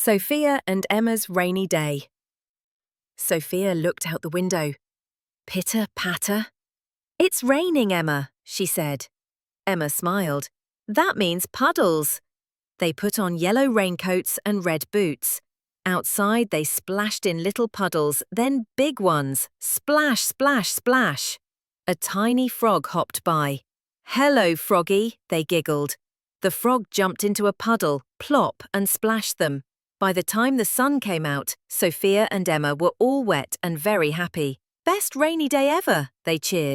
Sophia and Emma's rainy day. Sophia looked out the window. Pitter-patter. "It's raining, Emma," she said. Emma smiled. "That means puddles." They put on yellow raincoats and red boots. Outside they splashed in little puddles, then big ones. Splash, splash, splash. A tiny frog hopped by. "Hello, Froggy," they giggled. The frog jumped into a puddle, plop, and splashed them. By the time the sun came out, Sophia and Emma were all wet and very happy. "Best rainy day ever," they cheered.